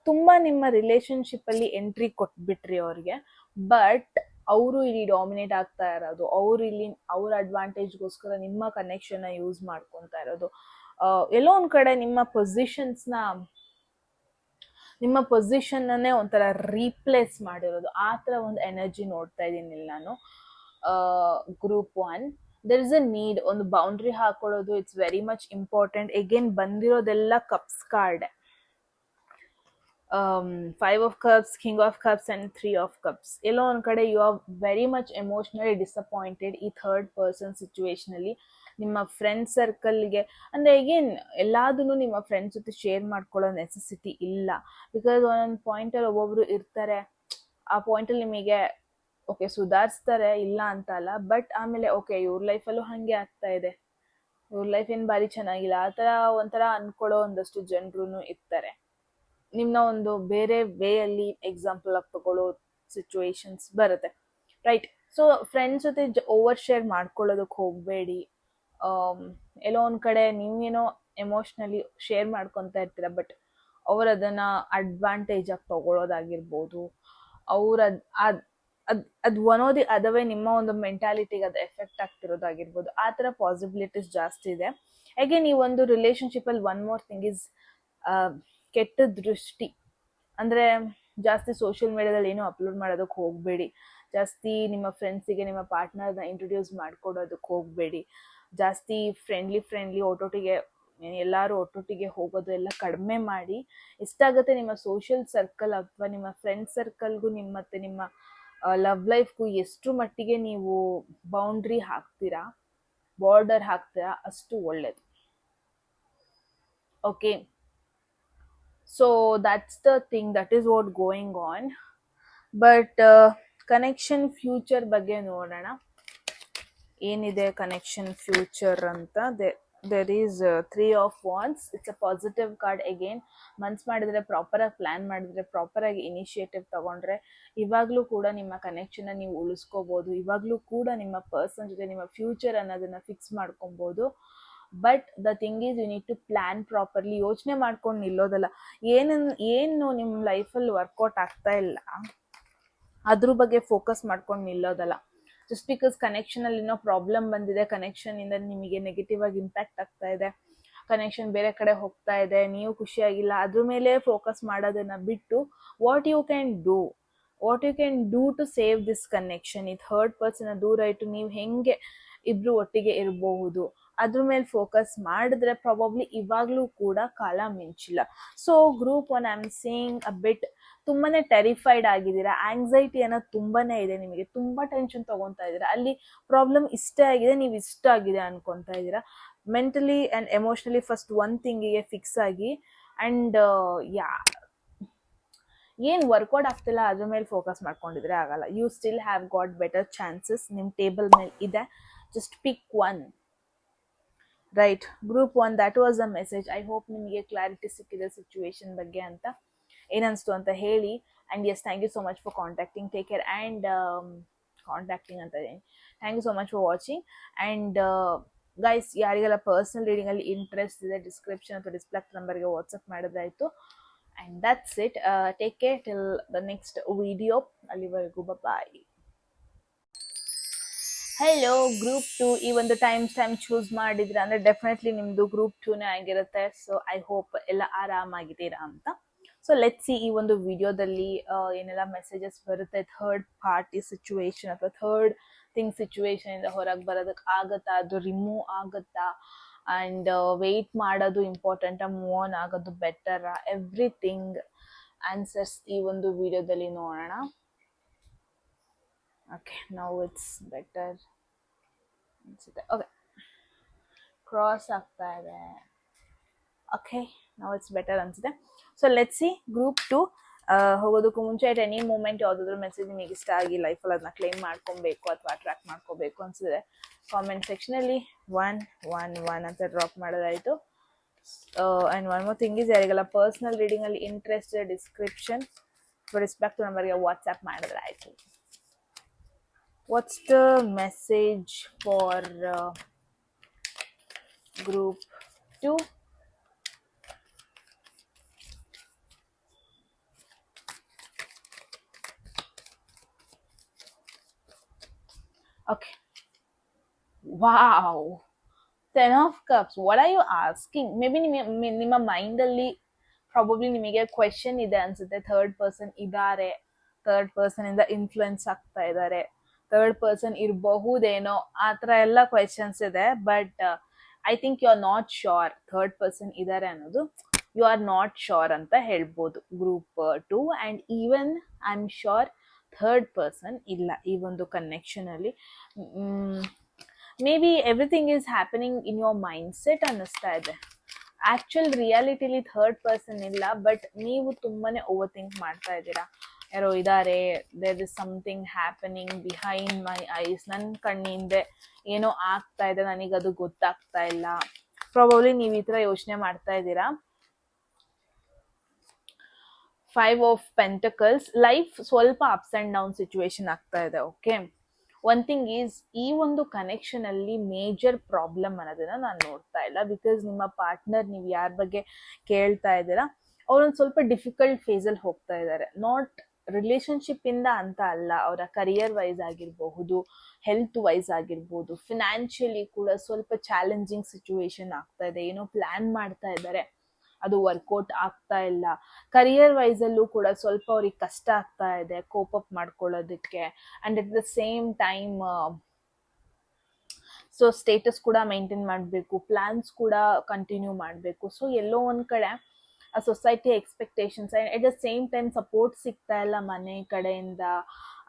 ತುಂಬಾ ನಿಮ್ಮ ರಿಲೇಶನ್ಶಿಪ್ ಅಲ್ಲಿ ಎಂಟ್ರಿ ಕೊಟ್ಬಿಟ್ರಿ ಅವ್ರಿಗೆ, ಬಟ್ ಅವರು ಇಲ್ಲಿ ಡಾಮಿನೇಟ್ ಆಗ್ತಾ ಇರೋದು, ಅವ್ರು ಇಲ್ಲಿ ಅವ್ರ ಅಡ್ವಾಂಟೇಜ್ಗೋಸ್ಕರ ನಿಮ್ಮ ಕನೆಕ್ಷನ್ನ ಯೂಸ್ ಮಾಡ್ಕೊತಾ ಇರೋದು, ಎಲ್ಲೋ ಒಂದ್ ಕಡೆ ನಿಮ್ಮ ಪೊಸಿಷನ್ನೇ ಒಂಥರ ರೀಪ್ಲೇಸ್ ಮಾಡಿರೋದು, ಆ ಥರ ಒಂದು ಎನರ್ಜಿ ನೋಡ್ತಾ ಇದ್ದೀನಿ ಇಲ್ಲಿ ನಾನು. Group 1, there is a need, ಒಂದು ಬೌಂಡ್ರಿ ಹಾಕೊಳ್ಳೋದು, it's very much important. Again ಬಂದಿರೋದೆಲ್ಲ cups card, 5 of cups, king of cups and 3 of cups. ಎಲ್ಲೋ ಒಂದ್ ಕಡೆ you are very much emotionally disappointed ಈ ಥರ್ಡ್ ಪರ್ಸನ್ ಸಿಚುವೇಶನ್ ಅಲ್ಲಿ. ನಿಮ್ಮ ಫ್ರೆಂಡ್ ಸರ್ಕಲ್ಗೆ ಅಂದ್ರೆ ಅಗೇನ್ ಎಲ್ಲಾದನ್ನು ನಿಮ್ಮ ಫ್ರೆಂಡ್ಸ್ ಜೊತೆ ಶೇರ್ ಮಾಡ್ಕೊಳ್ಳೋ ನೆಸೆಸಿಟಿ ಇಲ್ಲ. ಬಿಕಾಸ್ ಒಂದೊಂದು ಪಾಯಿಂಟಲ್ಲಿ ಒಬ್ಬೊಬ್ರು ಇರ್ತಾರೆ, ಆ ಪಾಯಿಂಟಲ್ಲಿ ನಿಮಗೆ ಓಕೆ ಸುಧಾರಿಸ್ತಾರೆ, ಇಲ್ಲ ಅಂತ ಅಲ್ಲ, ಬಟ್ ಆಮೇಲೆ ಓಕೆ ಇವ್ರ ಲೈಫಲ್ಲೂ ಹಾಗೆ ಆಗ್ತಾ ಇದೆ, ಇವ್ರ ಲೈಫ್ ಏನು ಭಾರಿ ಚೆನ್ನಾಗಿಲ್ಲ, ಆ ಥರ ಒಂಥರ ಅನ್ಕೊಳ್ಳೋ ಒಂದಷ್ಟು ಜನರು ಇರ್ತಾರೆ. ನಿಮ್ಮನ್ನ ಒಂದು ಬೇರೆ ವೇಯಲ್ಲಿ ಎಕ್ಸಾಂಪಲ್ ಆಗಿ ತಗೊಳ್ಳೋ ಸಿಚುವೇಶನ್ಸ್ ಬರುತ್ತೆ, ರೈಟ್? ಸೊ ಫ್ರೆಂಡ್ಸ್ ಜೊತೆ ಓವರ್ ಶೇರ್ ಮಾಡ್ಕೊಳ್ಳೋದಕ್ಕೆ ಹೋಗಬೇಡಿ. ಎಲ್ಲೋ ಒಂದು ಕಡೆ ನೀವೇನೋ ಎಮೋಷ್ನಲಿ ಶೇರ್ ಮಾಡ್ಕೊತಾ ಇರ್ತೀರ, ಬಟ್ ಅವ್ರು ಅದನ್ನ ಅಡ್ವಾಂಟೇಜ್ ಆಗಿ ತಗೊಳ್ಳೋದಾಗಿರ್ಬೋದು, ಅವ್ರ ಅದು ಒನೋದಿ ಅದವೇ ನಿಮ್ಮ ಒಂದು ಮೆಂಟಾಲಿಟಿಗೆ ಅದು ಎಫೆಕ್ಟ್ ಆಗ್ತಿರೋದಾಗಿರ್ಬೋದು, ಆ ಥರ ಪಾಸಿಬಿಲಿಟೀಸ್ ಜಾಸ್ತಿ ಇದೆ. ಹಾಗೆ ನೀವು ಒಂದು ರಿಲೇಶನ್ಶಿಪ್ಪಲ್ಲಿ ಒನ್ ಮೋರ್ ಥಿಂಗ್ ಇಸ್ ಕೆಟ್ಟ ದೃಷ್ಟಿ. ಅಂದರೆ ಜಾಸ್ತಿ ಸೋಷಿಯಲ್ ಮೀಡಿಯಾದಲ್ಲಿ ಏನೂ ಅಪ್ಲೋಡ್ ಮಾಡೋದಕ್ಕೆ ಹೋಗಬೇಡಿ, ಜಾಸ್ತಿ ನಿಮ್ಮ ಫ್ರೆಂಡ್ಸಿಗೆ ನಿಮ್ಮ ಪಾರ್ಟ್ನರ್ನ ಇಂಟ್ರೊಡ್ಯೂಸ್ ಮಾಡ್ಕೊಡೋದಕ್ಕೆ ಹೋಗಬೇಡಿ, ಜಾಸ್ತಿ ಫ್ರೆಂಡ್ಲಿ ಒಟ್ಟೊಟ್ಟಿಗೆ ಎಲ್ಲರೂ ಒಟ್ಟೊಟ್ಟಿಗೆ ಹೋಗೋದು ಎಲ್ಲ ಕಡಿಮೆ ಮಾಡಿ. ಎಷ್ಟಾಗುತ್ತೆ ನಿಮ್ಮ ಸೋಷಿಯಲ್ ಸರ್ಕಲ್ ಅಥವಾ ನಿಮ್ಮ ಫ್ರೆಂಡ್ ಸರ್ಕಲ್ಗೂ ಮತ್ತು ನಿಮ್ಮ ಲವ್ ಲೈಫ್ಗೂ ಎಷ್ಟು ಮಟ್ಟಿಗೆ ನೀವು ಬೌಂಡ್ರಿ ಹಾಕ್ತೀರಾ, ಬಾರ್ಡರ್ ಹಾಕ್ತೀರಾ, ಅಷ್ಟು ಒಳ್ಳೇದು. Okay, so that's the thing, that is what going on. But connection future ಬಗ್ಗೆ ನೋಡೋಣ, ಏನಿದೆ ಕನೆಕ್ಷನ್ ಫ್ಯೂಚರ್ ಅಂತ. there is 3 of wands. it's a positive card again. ಮನ್ಸ್ ಮಾಡಿದ್ರೆ, ಪ್ರಾಪರಾಗಿ ಪ್ಲಾನ್ ಮಾಡಿದ್ರೆ, ಪ್ರಾಪರಾಗಿ ಇನಿಷಿಯೇಟಿವ್ ತಗೊಂಡ್ರೆ ಇವಾಗಲೂ ಕೂಡ ನಿಮ್ಮ ಕನೆಕ್ಷನ್ನ ನೀವು ಉಳಿಸ್ಕೋಬೋದು, ಇವಾಗಲೂ ಕೂಡ ನಿಮ್ಮ ಪರ್ಸನ್ ಜೊತೆ ನಿಮ್ಮ ಫ್ಯೂಚರ್ ಅನ್ನೋದನ್ನ ಫಿಕ್ಸ್ ಮಾಡ್ಕೊಬೋದು. But the thing is you need to plan properly. ಯೋಚನೆ ಮಾಡ್ಕೊಂಡು ನಿಲ್ಲೋದಲ್ಲ, ಏನು ನಿಮ್ಮ ಲೈಫಲ್ಲಿ ವರ್ಕೌಟ್ ಆಗ್ತಾ ಇಲ್ಲ ಅದ್ರ ಬಗ್ಗೆ ಫೋಕಸ್ ಮಾಡ್ಕೊಂಡು ನಿಲ್ಲೋದಲ್ಲ. ಜಸ್ಟ್ ಬಿಕಾಸ್ ಕನೆಕ್ಷನಲ್ಲಿ ಏನೋ ಪ್ರಾಬ್ಲಮ್ ಬಂದಿದೆ, ಕನೆಕ್ಷನಿಂದ ನಿಮಗೆ ನೆಗೆಟಿವ್ ಆಗಿ ಇಂಪ್ಯಾಕ್ಟ್ ಆಗ್ತಾ ಇದೆ, ಕನೆಕ್ಷನ್ ಬೇರೆ ಕಡೆ ಹೋಗ್ತಾ ಇದೆ, ನೀವು ಖುಷಿಯಾಗಿಲ್ಲ, ಅದ್ರ ಮೇಲೆ ಫೋಕಸ್ ಮಾಡೋದನ್ನ ಬಿಟ್ಟು what you can do to save this connection. ಈ ಥರ್ಡ್ ಪರ್ಸನ್ ದೂರ ಇಟ್ಟು ನೀವು ಹೆಂಗೆ ಇಬ್ರು ಒಟ್ಟಿಗೆ ಇರಬಹುದು ಅದ್ರ ಮೇಲೆ ಫೋಕಸ್ ಮಾಡಿದ್ರೆ ಪ್ರಾಬಬ್ಲಿ ಇವಾಗಲೂ ಕೂಡ ಕಾಲ ಮಿಂಚಿಲ್ಲ. So group 1, I am saying a bit, ತುಂಬಾನೇ ಟೆರಿಫೈಡ್ ಆಗಿದ್ದೀರಾ, ಆಂಗ್ಸೈಟಿ ಅನ್ನೋದು ತುಂಬಾನೇ ಇದೆ ನಿಮಗೆ, ತುಂಬಾ ಟೆನ್ಷನ್ ತಗೊತಾ ಇದ್ದೀರಾ. ಅಲ್ಲಿ ಪ್ರಾಬ್ಲಮ್ ಇಷ್ಟೇ ಆಗಿದೆ, ನೀವು ಇಷ್ಟ ಆಗಿದೆ ಅನ್ಕೊತಾ ಇದ್ದೀರಾ. Mentally and emotionally first one ಥಿಂಗಿಗೆ ಫಿಕ್ಸ್ ಆಗಿ, ಆ್ಯಂಡ್ ಏನು ವರ್ಕೌಟ್ ಆಗ್ತಿಲ್ಲ ಅದ್ರ ಮೇಲೆ ಫೋಕಸ್ ಮಾಡ್ಕೊಂಡಿದ್ರೆ ಆಗಲ್ಲ. You still have got better chances, ನಿಮ್ಮ ಟೇಬಲ್ ಮೇಲೆ ಇದೆ, just pick one. Right, group 1, that was a message. I hope ನಿಮಗೆ ಕ್ಲಾರಿಟಿ ಸಿಕ್ಕಿದೆ ಸಿಚುವೇಶನ್ ಬಗ್ಗೆ ಅಂತ. ಏನನ್ನಿಸ್ತು ಅಂತ ಹೇಳಿ. And yes, thank you so much for contacting, take care. And contacting ಅಂತ ಇದ್ದೀನಿ, thank you so much for watching. And guys, ಯಾರಿಗೆಲ್ಲ ಪರ್ಸನಲ್ ರೀಡಿಂಗಲ್ಲಿ ಇಂಟ್ರೆಸ್ಟ್ ಇದೆ, ಡಿಸ್ಕ್ರಿಪ್ಷನ್ ಅಥವಾ ಡಿಸ್ಪ್ಲೇ ನಂಬರ್ಗೆ ವಾಟ್ಸಪ್ ಮಾಡಿದ್ರಾಯಿತು. And that's it. Take care till the next video. ಅಲ್ಲಿವರೆಗೂ bye. Hello group 2, ಈ ಒಂದು ಟೈಮ್ ಚೂಸ್ ಮಾಡಿದ್ರೆ ಅಂದರೆ ಡೆಫಿನೆಟ್ಲಿ ನಿಮ್ಮದು ಗ್ರೂಪ್ 2ನೇ ಆಗಿರುತ್ತೆ. ಸೊ ಐ ಹೋಪ್ ಎಲ್ಲ ಆರಾಮಾಗಿದ್ದೀರಾ ಅಂತ. ಸೊ ಲೆಟ್ ಸಿ ಈ ಒಂದು ವಿಡಿಯೋದಲ್ಲಿ ಏನೆಲ್ಲ ಮೆಸೇಜಸ್ ಬರುತ್ತೆ. ಥರ್ಡ್ ಪಾರ್ಟಿ ಸಿಚುವೇಶನ್ ಅಥವಾ ಥರ್ಡ್ ಥಿಂಗ್ ಸಿಚುವೇಶನಿಂದ ಹೊರಗೆ ಬರೋದಕ್ಕೆ ಆಗುತ್ತಾ, ಅದು ರಿಮೂವ್ ಆಗುತ್ತಾ, ಆ್ಯಂಡ್ ವೆಯ್ಟ್ ಮಾಡೋದು ಇಂಪಾರ್ಟೆಂಟಾ, ಮೂವ್ ಆನ್ ಆಗೋದು ಬೆಟರಾ, ಎವ್ರಿಥಿಂಗ್ ಆನ್ಸರ್ಸ್ ಈ ಒಂದು ವಿಡಿಯೋದಲ್ಲಿ ನೋಡೋಣ. ಓಕೆ, ನೌ ಇಟ್ಸ್ ಬೆಟರ್ ಅನ್ಸುತ್ತೆ. ಓಕೆ, ಕ್ರಾಸ್ ಆಗ್ತಾ ಇದೆ. ಓಕೆ, ನೌ ಇಟ್ಸ್ ಬೆಟರ್ ಅನ್ಸುತ್ತೆ. So let's see group 2. ಹೋಗೋದಕ್ಕೂ ಮುಂಚೆ ಅಟ್ ಎನಿ ಮೂಮೆಂಟ್ ಯಾವುದಾದ್ರೂ ಮೆಸೇಜ್ ನಿಮಗೆ ಇಷ್ಟ ಆಗಿ ಲೈಫಲ್ಲಿ ಅದನ್ನ ಕ್ಲೈಮ್ ಮಾಡ್ಕೊಬೇಕು ಅಥವಾ ಅಟ್ರಾಕ್ಟ್ ಮಾಡ್ಕೋಬೇಕು ಅನ್ಸಿದ್ರೆ ಕಾಮೆಂಟ್ ಸೆಕ್ಷನಲ್ಲಿ 111 ಅಂತ ಡ್ರಾಪ್ ಮಾಡೋದಾಯಿತು. And one more thing is, ಯಾರಿಗೆಲ್ಲ ಪರ್ಸ್ನಲ್ ರೀಡಿಂಗಲ್ಲಿ ಇಂಟ್ರೆಸ್ಟ್ ಡಿಸ್ಕ್ರಿಪ್ಷನ್ ರೆಸ್ಪೆಕ್ಟ್ ನಂಬರ್ಗೆ ವಾಟ್ಸ್ಆ್ಯಪ್ ಮಾಡಿದ್ರೆ ಆಯಿತು. What's the message for group 2? Wow, 10 of cups. What are you asking? Maybe ನಿಮ್ಮ ಮೈಂಡಲ್ಲಿ ಪ್ರಾಬಬ್ಲಿ ನಿಮಗೆ ಕ್ವೆಶನ್ ಇದೆ ಅನ್ಸುತ್ತೆ, ಥರ್ಡ್ ಪರ್ಸನ್ ಇದ್ದಾರೆ, ಥರ್ಡ್ ಪರ್ಸನ್ ಇಂದ ಇನ್ಫ್ಲುಯೆನ್ಸ್ ಆಗ್ತಾ ಇದ್ದಾರೆ, ಥರ್ಡ್ ಪರ್ಸನ್ ಇರಬಹುದೇನೋ, ಆ ಥರ ಎಲ್ಲ ಕ್ವೆಶನ್ಸ್ ಇದೆ. But I think you are not sure third person ಇದ್ದಾರೆ ಅನ್ನೋದು. ಯು ಆರ್ ನಾಟ್ ಶೋರ್ ಅಂತ ಹೇಳ್ಬೋದು group 2. And even I am sure third person ಇಲ್ಲ ಈ ಒಂದು ಕನೆಕ್ಷನ್ ಅಲ್ಲಿ. Maybe everything is happening in your mindset ಅನ್ನಿಸ್ತಾ ಇದೆ. ಆಕ್ಚುಲ್ ರಿಯಾಲಿಟಿಲಿ ಥರ್ಡ್ ಪರ್ಸನ್ ಇಲ್ಲ, ಬಟ್ ನೀವು ತುಂಬಾನೇ ಓವರ್ ಥಿಂಕ್ ಮಾಡ್ತಾ ಇದ್ದೀರಾ. ಯಾರೋ ಇದ್ದಾರೆ, there is something happening behind my eyes, ನನ್ನ ಕಣ್ಣಿಂದ ಏನೋ ಆಗ್ತಾ ಇದೆ, ನನಗದು ಗೊತ್ತಾಗ್ತಾ ಇಲ್ಲ. ಪ್ರಾಬಬ್ಲಿ ನೀವು ಈ ಥರ ಯೋಚನೆ ಮಾಡ್ತಾ ಇದ್ದೀರಾ. 5 of Pentacles, ಲೈಫ್ ಸ್ವಲ್ಪ ಅಪ್ಸ್ ಅಂಡ್ ಡೌನ್ ಸಿಚುವೇಶನ್ ಆಗ್ತಾ ಇದೆ. ಓಕೆ, ಒನ್ ಥಿಂಗ್ ಈಸ್, ಈ ಒಂದು ಕನೆಕ್ಷನ್ ಅಲ್ಲಿ ಮೇಜರ್ ಪ್ರಾಬ್ಲಮ್ ಅನ್ನೋದನ್ನ ನಾನು ನೋಡ್ತಾ ಇಲ್ಲ. ಬಿಕಾಸ್ ನಿಮ್ಮ ಪಾರ್ಟ್ನರ್, ನೀವು ಯಾರ ಬಗ್ಗೆ ಕೇಳ್ತಾ ಇದ್ದೀರಾ, ಅವ್ರೊಂದು ಸ್ವಲ್ಪ ಡಿಫಿಕಲ್ಟ್ ಫೇಸಲ್ಲಿ ಹೋಗ್ತಾ ಇದ್ದಾರೆ. ನಾಟ್ ರಿಲೇಶನ್ಶಿಪ್ ಇಂದ ಅಂತ ಅಲ್ಲ, ಅವರ ಕರಿಯರ್ ವೈಸ್ ಆಗಿರಬಹುದು, ಹೆಲ್ತ್ ವೈಸ್ ಆಗಿರ್ಬೋದು, ಫಿನಾನ್ಷಿಯಲಿ ಕೂಡ ಸ್ವಲ್ಪ ಚಾಲೆಂಜಿಂಗ್ ಸಿಚುವೇಶನ್ ಆಗ್ತಾ ಇದೆ. ಏನೋ ಪ್ಲಾನ್ ಮಾಡ್ತಾ ಇದ್ದಾರೆ, ಅದು ವರ್ಕೌಟ್ ಆಗ್ತಾ ಇಲ್ಲ. ಕರಿಯರ್ ವೈಸ್ ಅಲ್ಲೂ ಕೂಡ ಸ್ವಲ್ಪ ಅವ್ರಿಗೆ ಕಷ್ಟ ಆಗ್ತಾ ಇದೆ ಕೋಪ್ ಅಪ್ ಮಾಡ್ಕೊಳ್ಳೋದಕ್ಕೆ. And at the same time so status ಕೂಡ ಮೇಂಟೈನ್ ಮಾಡಬೇಕು, ಪ್ಲಾನ್ಸ್ ಕೂಡ ಕಂಟಿನ್ಯೂ ಮಾಡಬೇಕು. ಸೊ ಎಲ್ಲೋ ಒಂದ್ ಕಡೆ ಆ society expectations and at the same time support ಸಿಗ್ತಾ ಇಲ್ಲ ಮನೆ ಕಡೆಯಿಂದ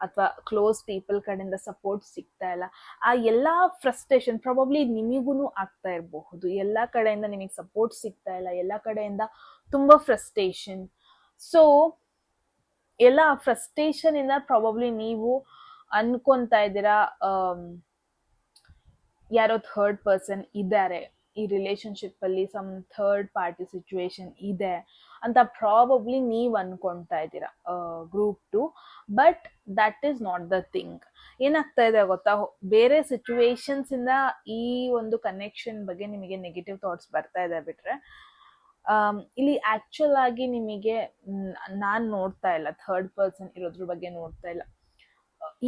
ಅಥವಾ ಕ್ಲೋಸ್ ಪೀಪಲ್ ಕಡೆಯಿಂದ ಸಪೋರ್ಟ್ ಸಿಗ್ತಾ ಇಲ್ಲ. ಆ ಎಲ್ಲ ಫ್ರಸ್ಟ್ರೇಷನ್ ಪ್ರಾಬಬ್ಲಿ ನಿಮಗೂ ಆಗ್ತಾ ಇರಬಹುದು. ಎಲ್ಲ ಕಡೆಯಿಂದ ನಿಮಗೆ ಸಪೋರ್ಟ್ ಸಿಗ್ತಾ ಇಲ್ಲ, ಎಲ್ಲ ಕಡೆಯಿಂದ ತುಂಬಾ ಫ್ರಸ್ಟ್ರೇಷನ್. ಸೊ ಎಲ್ಲ ಫ್ರಸ್ಟ್ರೇಷನ್ ಇಂದ ಪ್ರಾಬಬ್ಲಿ ನೀವು ಅನ್ಕೊಂತಾ ಇದ್ದೀರಾ ಯಾರೋ ಥರ್ಡ್ ಪರ್ಸನ್ ಇದ್ದಾರೆ ಈ ರಿಲೇಶನ್ಶಿಪ್ ಅಲ್ಲಿ, ಸಮ್ ಥರ್ಡ್ ಪಾರ್ಟಿ ಸಿಚುವೇಶನ್ ಇದೆ ಅಂತ ಪ್ರಾಬಬ್ಲಿ ನೀವು ಅನ್ಕೊಂತಾ ಇದ್ದೀರಾ group 2. But that is not the thing. ಏನಾಗ್ತಾ ಇದೆ ಗೊತ್ತಾ, ಬೇರೆ ಸಿಚುವೇಶನ್ಸ್ ಇಂದ ಈ ಒಂದು ಕನೆಕ್ಷನ್ ಬಗ್ಗೆ ನಿಮಗೆ ನೆಗೆಟಿವ್ ಥಾಟ್ಸ್ ಬರ್ತಾ ಇದೆ ಬಿಟ್ರೆ ಇಲ್ಲಿ ಆಕ್ಚುಲ್ ಆಗಿ ನಿಮಗೆ ನಾನ್ ನೋಡ್ತಾ ಇಲ್ಲ, ಥರ್ಡ್ ಪರ್ಸನ್ ಇರೋದ್ರ ಬಗ್ಗೆ ನೋಡ್ತಾ ಇಲ್ಲ.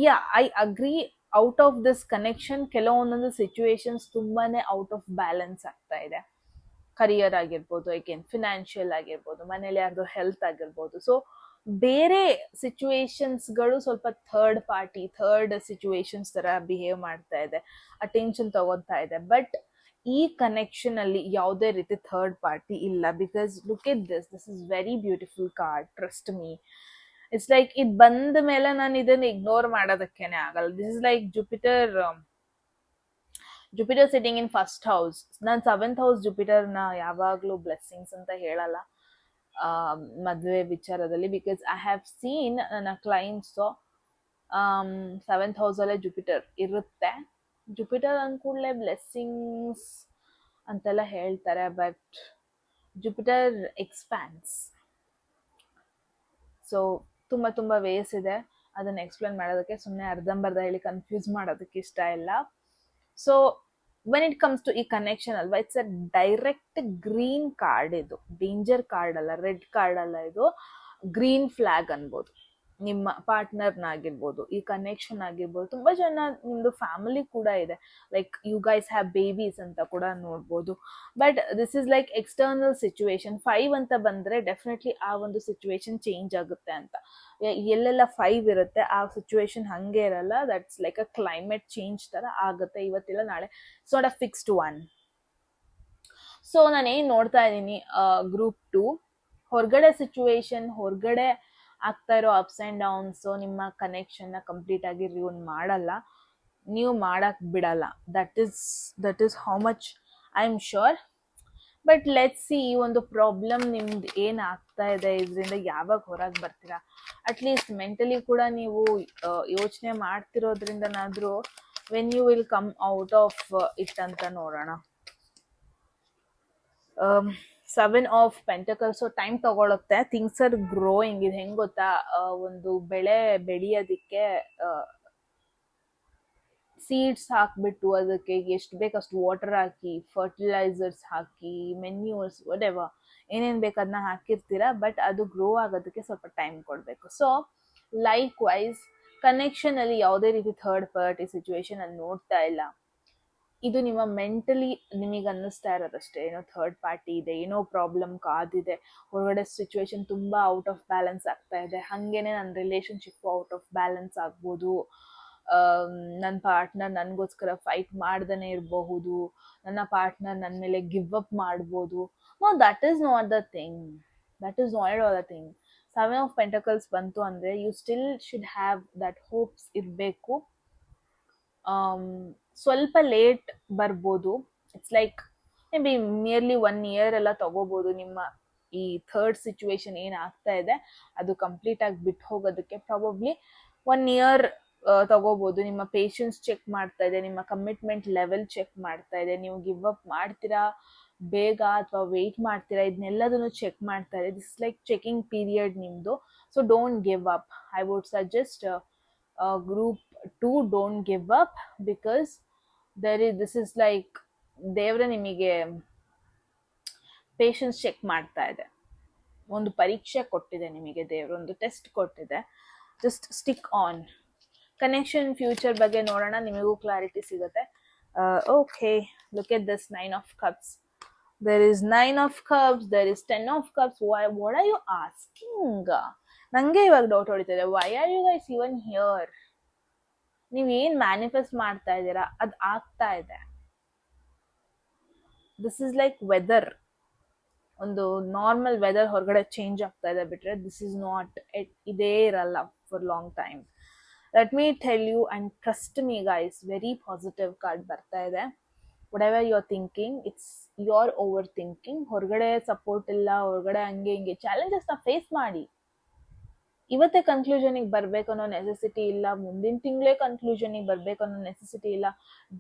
Yeah, I agree, out of this connection ಕೆಲವೊಂದೊಂದು ಸಿಚುವೇಶನ್ಸ್ ತುಂಬಾನೇ ಔಟ್ ಆಫ್ ಬ್ಯಾಲೆನ್ಸ್ ಆಗ್ತಾ ಇದೆ. ಕರಿಯರ್ ಆಗಿರ್ಬೋದು, ಅಗೇನ್ ಫಿನಾನ್ಷಿಯಲ್ ಆಗಿರ್ಬೋದು, ಮನೇಲಿ ಯಾರ್ದು ಹೆಲ್ತ್ ಆಗಿರ್ಬೋದು. ಸೊ ಬೇರೆ ಸಿಚುವೇಶನ್ಸ್ಗಳು ಸ್ವಲ್ಪ ಥರ್ಡ್ ಪಾರ್ಟಿ, ಥರ್ಡ್ ಸಿಚುವೇಶನ್ಸ್ ತರ ಬಿಹೇವ್ ಮಾಡ್ತಾ ಇದೆ, ಅಟೆನ್ಷನ್ ತಗೋತಾ ಇದೆ. ಬಟ್ ಈ ಕನೆಕ್ಷನ್ ಅಲ್ಲಿ ಯಾವುದೇ ರೀತಿ ಥರ್ಡ್ ಪಾರ್ಟಿ ಇಲ್ಲ. Because look at this is very beautiful card, trust me. It's like ಇದು ಬಂದ ಮೇಲೆ ನಾನು ಇದನ್ನ ಇಗ್ನೋರ್ ಮಾಡೋದಕ್ಕೇನೆ ಆಗಲ್ಲ. This is like Jupiter sitting in first house. ನಾನು 7th ಹೌಸ್ ಜುಪಿಟರ್ನ ಯಾವಾಗ್ಲೂ ಬ್ಲೆಸ್ಸಿಂಗ್ಸ್ ಅಂತ ಹೇಳಲ್ಲ ಮದುವೆ ವಿಚಾರದಲ್ಲಿ. ಬಿಕಾಸ್ ಐ ಹ್ಯಾವ್ ಸೀನ್ ನನ್ನ ಕ್ಲೈಂಟ್ಸ್ 7th ಹೌಸ್ ಅಲ್ಲೇ ಜುಪಿಟರ್ ಇರುತ್ತೆ. ಜುಪಿಟರ್ ಅಂದ್ಕೂಡ್ಲೆ ಬ್ಲೆಸ್ಸಿಂಗ್ಸ್ ಅಂತೆಲ್ಲ ಹೇಳ್ತಾರೆ, ಬಟ್ ಜುಪಿಟರ್ ಎಕ್ಸ್ಪ್ಯಾನ್ಸ್. ಸೊ ತುಂಬಾ ವೇಸ್ ಇದೆ, ಅದನ್ನ ಎಕ್ಸ್ಪ್ಲೇನ್ ಮಾಡೋದಕ್ಕೆ ಸುಮ್ಮನೆ ಅರ್ಧಂಬರ್ಧ ಹೇಳಿ ಕನ್ಫ್ಯೂಸ್ ಮಾಡೋದಕ್ಕೆ ಇಷ್ಟ ಇಲ್ಲ. So when it comes to ಈ ಕನೆಕ್ಷನ್ ಅಲ್ವಾ, it's a direct green card. ಇದು ಡೇಂಜರ್ ಕಾರ್ಡ್ ಅಲ್ಲ, ರೆಡ್ ಕಾರ್ಡ್ ಅಲ್ಲ, ಇದು ಗ್ರೀನ್ ಫ್ಲಾಗ್ ಅನ್ಬೋದು. ನಿಮ್ಮ ಪಾರ್ಟ್ನರ್ನಾಗಿರ್ಬೋದು, ಈ ಕನೆಕ್ಷನ್ ಆಗಿರ್ಬೋದು. ತುಂಬಾ ಜನ ನಿಮ್ದು ಫ್ಯಾಮಿಲಿ ಕೂಡ ಇದೆ, like you guys have babies ಅಂತ ಕೂಡ ನೋಡ್ಬೋದು. But this is like external situation. 5 ಅಂತ ಬಂದ್ರೆ ಡೆಫಿನೆಟ್ಲಿ ಆ ಒಂದು ಸಿಚುವೇಶನ್ ಚೇಂಜ್ ಆಗುತ್ತೆ ಅಂತ. ಎಲ್ಲೆಲ್ಲ 5 ಇರುತ್ತೆ ಆ ಸಿಚುವೇಶನ್ ಹಂಗೆ ಇರಲ್ಲ. That's like a climate change ತರ ಆಗುತ್ತೆ, ಇವತ್ತಿಲ್ಲ ನಾಳೆ. It's not a fixed one. So ನಾನು ಏನ್ ನೋಡ್ತಾ ಇದ್ದೀನಿ ಗ್ರೂಪ್ 2, ಹೊರಗಡೆ ಸಿಚುವೇಶನ್, ಹೊರಗಡೆ ಆಗ್ತಾ ಇರೋ ಅಪ್ಸ್ ಅಂಡ್ ಡೌನ್ಸ್ ನಿಮ್ಮ ಕನೆಕ್ಷನ್ ನ ಕಂಪ್ಲೀಟ್ ಆಗಿ ರಿಯೂನ್ ಮಾಡಲ್ಲ, ನೀವು ಮಾಡಕ್ ಬಿಡಲ್ಲ. That is how much I am sure. But let's see, ಈ ಒಂದು ಪ್ರಾಬ್ಲಮ್ ನಿಮ್ದು ಏನ್ ಆಗ್ತಾ ಇದೆ, ಇದರಿಂದ ಯಾವಾಗ ಹೊರಗೆ ಬರ್ತೀರಾ. ಅಟ್ಲೀಸ್ಟ್ ಮೆಂಟಲಿ ಕೂಡ ನೀವು ಯೋಚನೆ ಮಾಡ್ತಿರೋದ್ರಿಂದನಾದ್ರೂ when you will come out of it ಅಂತ ನೋಡೋಣ. 7 of Pentacles. ಟೈಮ್ ತಗೊಳುತ್ತೆ, ಥಿಂಗ್ಸ್ ಆರ್ ಗ್ರೋಯಿಂಗ್. ಇದು ಹೆಂಗ್ ಗೊತ್ತಾ, ಒಂದು ಬೆಳೆ ಬೆಳೆಯೋದಿಕ್ಕೆ ಸೀಡ್ಸ್ ಹಾಕ್ಬಿಟ್ಟು ಅದಕ್ಕೆ ಎಷ್ಟು ಬೇಕಷ್ಟು ವಾಟರ್ ಹಾಕಿ, ಫರ್ಟಿಲೈಸರ್ಸ್ ಹಾಕಿ, ಮೆನ್ಯೂರ್ಸ್, ವಾಟೆವರ್ ಏನೇನ್ ಬೇಕು ಅದನ್ನ ಹಾಕಿರ್ತೀರಾ. ಬಟ್ ಅದು ಗ್ರೋ ಆಗೋದಕ್ಕೆ ಸ್ವಲ್ಪ ಟೈಮ್ ಕೊಡ್ಬೇಕು. ಸೊ ಲೈಕ್ ವೈಸ್ ಕನೆಕ್ಷನ್ ಅಲ್ಲಿ ಯಾವುದೇ ರೀತಿ ಥರ್ಡ್ ಪಾರ್ಟಿ ಸಿಚುವೇಶನ್ ಅಲ್ಲಿ ನೋಡ್ತಾ ಇಲ್ಲ. ಇದು ನಿಮ್ಮ ಮೆಂಟಲಿ ನಿಮಗೆ ಅನ್ನಿಸ್ತಾ ಇರೋದಷ್ಟೇ, ಏನೋ ಥರ್ಡ್ ಪಾರ್ಟಿ ಇದೆ, ಏನೋ ಪ್ರಾಬ್ಲಮ್ ಕಾದಿದೆ, ಹೊರಗಡೆ ಸಿಚುವೇಶನ್ ತುಂಬ ಔಟ್ ಆಫ್ ಬ್ಯಾಲೆನ್ಸ್ ಆಗ್ತಾ ಇದೆ, ಹಾಗೇನೆ ನನ್ನ ರಿಲೇಶನ್ಶಿಪ್ ಔಟ್ ಆಫ್ ಬ್ಯಾಲೆನ್ಸ್ ಆಗ್ಬೋದು, ನನ್ನ ಪಾರ್ಟ್ನರ್ ನನಗೋಸ್ಕರ ಫೈಟ್ ಮಾಡ್ದೇ ಇರಬಹುದು, ನನ್ನ ಪಾರ್ಟ್ನರ್ ನನ್ನ ಮೇಲೆ ಗಿವ್ ಅಪ್ ಮಾಡ್ಬೋದು. No, that is not the thing, that is not all the thing. Seven of pentacles ಬಂತು ಅಂದರೆ you still should have that hopes ಇರಬೇಕು. ಸ್ವಲ್ಪ ಲೇಟ್ ಬರ್ಬೋದು, it's like maybe nearly 1 year ಎಲ್ಲ ತಗೋಬೋದು ನಿಮ್ಮ ಈ ಥರ್ಡ್ ಸಿಚುವೇಶನ್ ಏನಾಗ್ತಾ ಇದೆ ಅದು ಕಂಪ್ಲೀಟ್ ಆಗಿ ಬಿಟ್ಟು ಹೋಗೋದಕ್ಕೆ. ಪ್ರಾಬಬ್ಲಿ 1 year ತಗೋಬೋದು. ನಿಮ್ಮ ಪೇಷನ್ಸ್ ಚೆಕ್ ಮಾಡ್ತಾ ಇದೆ, ನಿಮ್ಮ ಕಮಿಟ್ಮೆಂಟ್ ಲೆವೆಲ್ ಚೆಕ್ ಮಾಡ್ತಾ ಇದೆ, ನೀವು ಗಿವ್ ಅಪ್ ಮಾಡ್ತೀರಾ ಬೇಗ ಅಥವಾ ವೆಯ್ಟ್ ಮಾಡ್ತೀರಾ, ಇದನ್ನೆಲ್ಲದನ್ನು ಚೆಕ್ ಮಾಡ್ತಾ ಇದೆ. ದಿಸ್ ಲೈಕ್ ಚೆಕಿಂಗ್ ಪೀರಿಯಡ್ ನಿಮ್ಮದು. So don't give up. I would suggest group 2, don't give up, because this is like ದೇವ್ರೆ ನಿಮಗೆ ಪೇಷನ್ಸ್ ಚೆಕ್ ಮಾಡ್ತಾ ಇದೆ, ಒಂದು ಪರೀಕ್ಷೆ ಕೊಟ್ಟಿದೆ ನಿಮಗೆ, ದೇವ್ರು ಒಂದು ಟೆಸ್ಟ್ ಕೊಟ್ಟಿದೆ. Just stick on. Connection future ಬಗ್ಗೆ ನೋಡೋಣ, ನಿಮಗೂ ಕ್ಲಾರಿಟಿ ಸಿಗುತ್ತೆ. Okay, look at this 9 of cups. There is 9 of cups, there is 10 of cups. What are you asking? ನಂಗೆ ಇವಾಗ ಡೌಟ್ ಹೊಡಿತಿದೆ, why are you guys even here? ನೀವೇನ್ manifest ಮಾಡ್ತಾ ಇದ್ದೀರಾ ಅದು ಆಗ್ತಾ ಇದೆ. ದಿಸ್ ಇಸ್ ಲೈಕ್ ವೆದರ್, ಒಂದು ನಾರ್ಮಲ್ ವೆದರ್ ಹೊರಗಡೆ ಚೇಂಜ್ ಆಗ್ತಾ ಇದೆ ಬಿಟ್ರೆ ದಿಸ್ ಇಸ್ ನಾಟ್ ಇದೇ ಇರಲ್ಲ for long time. Let me tell you and trust me guys, very positive card ಬರ್ತಾ ಇದೆ. whatever you're thinking, it's your overthinking. ಹೊರಗಡೆ ಸಪೋರ್ಟ್ ಇಲ್ಲ, ಹೊರಗಡೆ ಹಂಗೆ ಹಿಂಗೆ ಚಾಲೆಂಜಸ್ನ ಫೇಸ್ ಮಾಡಿ. ಇವತ್ತೇ ಕನ್ಕ್ಲೂಷನಿಗೆ ಬರ್ಬೇಕು ಅನ್ನೋ ನೆಸೆಸಿಟಿ ಇಲ್ಲ, ಮುಂದಿನ ತಿಂಗಳೇ ಕನ್ಕ್ಲೂಷನಿಗೆ ಬರ್ಬೇಕು ಅನ್ನೋ ನೆಸೆಸಿಟಿ ಇಲ್ಲ.